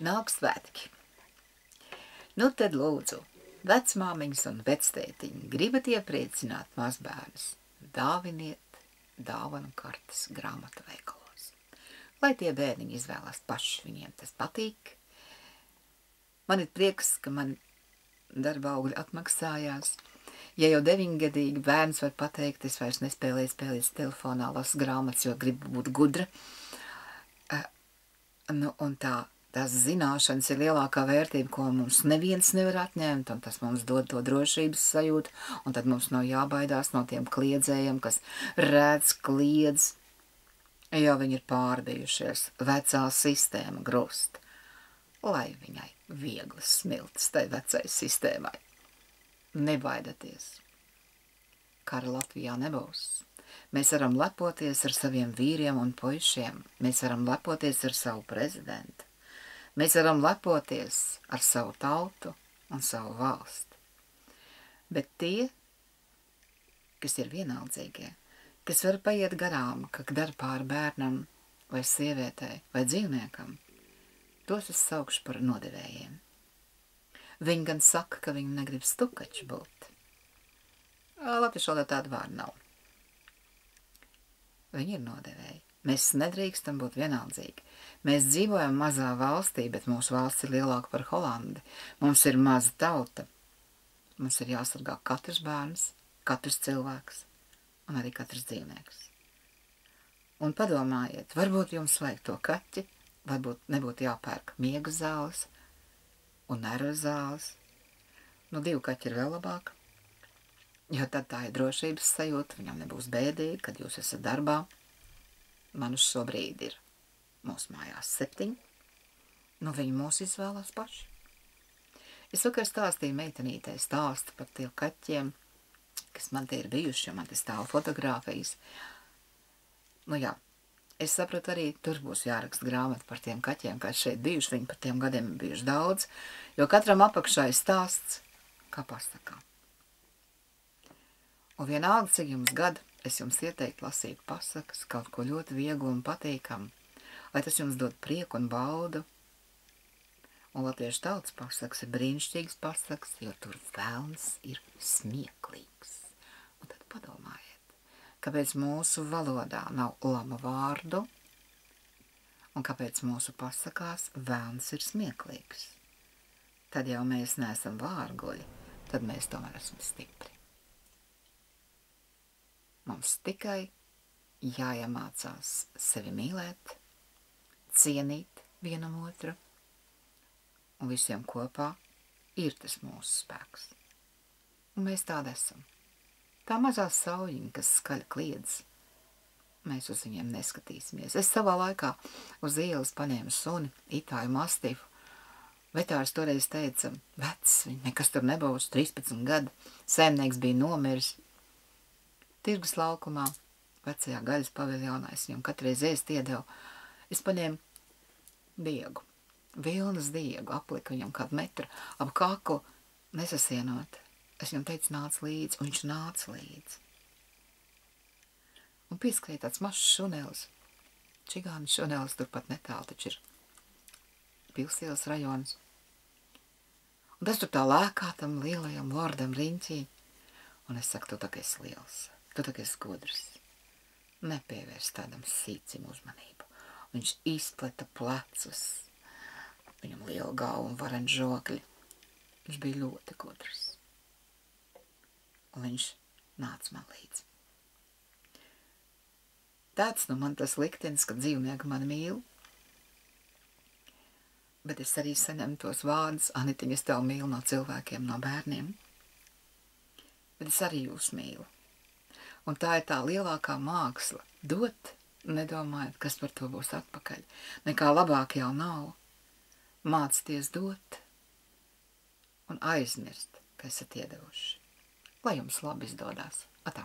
Nāk svētki. Nu tad lūdzu, vecmāmiņas un vectētiņi, gribat iepriecināt mazbērnus, dāviniet dāvanu kartes grāmatu veikalos. Lai tie bērniņi izvēlās paši, viņiem tas patīk. Man ir prieks, ka man darba augļi atmaksājās. Ja jau 9-gadīgi bērns var pateikt, es vairs nespēlēju spēlēt telefonā, lasu grāmatas, jo gribu būt gudra. Un tās zināšanas ir lielākā vērtība, ko mums neviens nevar atņemt, un tas mums dod to drošības sajūtu, un tad mums nav jābaidās no tiem kliedzējiem, kas redz, kliedz, jo viņi ir pārbijušies, vecā sistēma grust, lai viņai vieglas smiltas tai vecai sistēmai. Nebaidieties. Kara Latvijā nebūs. Mēs varam lepoties ar saviem vīriem un puišiem. Mēs varam lepoties ar savu prezidentu. Mēs varam lepoties ar savu tautu un savu valsti. Bet tie, kas ir vienaldzīgie, kas var paiet garām, ka dara pāri bērnam vai sievietei vai dzīvniekam, tos es saukšu par nodevējiem. Viņi gan saka, ka viņi negrib stukači būt. Latviešu valodā tāda vārda nav. Viņi ir nodevēji. Mēs nedrīkstam būt vienaldzīgi. Mēs dzīvojam mazā valstī, bet mūsu valsts ir lielāka par Holandi. Mums ir maza tauta. Mums ir jāsargā katrs bērns, katrs cilvēks un arī katrs dzīvnieks. Un padomājiet, varbūt jums vajag to kaķi, varbūt nebūtu jāpērk miega zāles un nervu zāles. 2 kaķi ir vēl labāk, jo tad tā ir drošības sajūta, viņam nebūs bēdīgi, kad jūs esat darbā. Man uz šobrīd ir mūsu mājās 7. Viņi mūs izvēlās paši. Es vakar stāstīju meitenītei stāstu par tiem kaķiem, kas man te ir bijuši, jo man te stāv fotogrāfijas. Jā, es sapratu arī, tur būs jāraksta grāmata par tiem kaķiem, kas šeit bijuši, viņi par tiem gadiem ir bijuši daudz, jo katram apakšā ir stāsts, kā pasakā. Un vienalga, cik jums gadu, es jums ieteiktu lasīt pasakas, kaut ko ļoti vieglu un patīkamu, lai tas jums dod prieku un baudu. Un latviešu tautas pasakas ir brīnišķīgas pasakas, jo tur velns ir smieklīgs. Un tad padomājiet, kāpēc mūsu valodā nav lama vārdu, un kāpēc mūsu pasakās velns ir smieklīgs. Tad jau mēs neesam vārguļi, tad mēs tomēr esam stipri. Mums tikai jāiemācās sevi mīlēt, cienīt vienam otru, un visiem kopā ir tas mūsu spēks. Un mēs tādi esam. Tā mazā saujiņa, kas skaļi kliedz, mēs uz viņiem neskatīsimies. Es savā laikā uz ielas paņēmu suni, itāļu mastifu. Vetārs toreiz teica, vecs, viņa nekas tur nebūs, 13 gadi, saimnieks bija nomiris. Tirgus laukumā, vecajā gaļas paviljonā, es viņam katreiz ēst iedevu. Es paņēmu diegu, vilnas diegu, apliku viņam kādu metru, ap kaklu nesasienot. Es viņam teicu, nāc līdzi, un viņš nāca līdzi. Un pieskrēja tāds mazs šunelis. Čigāni šunelis turpat netālu, taču ir Pilsielas rajons. Un tas tur tā lēkā tam lielajam lordam riņķī. Un es saku, tu tā kā esi liels. Tu tā kā esi gudrs. Nepievērs tādam sīcim uzmanību. Viņš izpleta plecus. Viņam liela galva un varen žokļi. Viņš bija ļoti gudrs. Un viņš nāca man līdzi. Tāds man tas liktenis, ka dzīvnieki mani mīl. Bet es arī saņemu tos vārdus, Anitiņa, es tev mīlu no cilvēkiem, no bērniem. Bet es arī jūs mīlu. Un tā ir tā lielākā māksla. Dot, nedomājot, kas par to būs atpakaļ. Nekā labāk jau nav. Mācieties dot un aizmirst, ka esat iedevuši. Lai jums labi izdodās. Atā.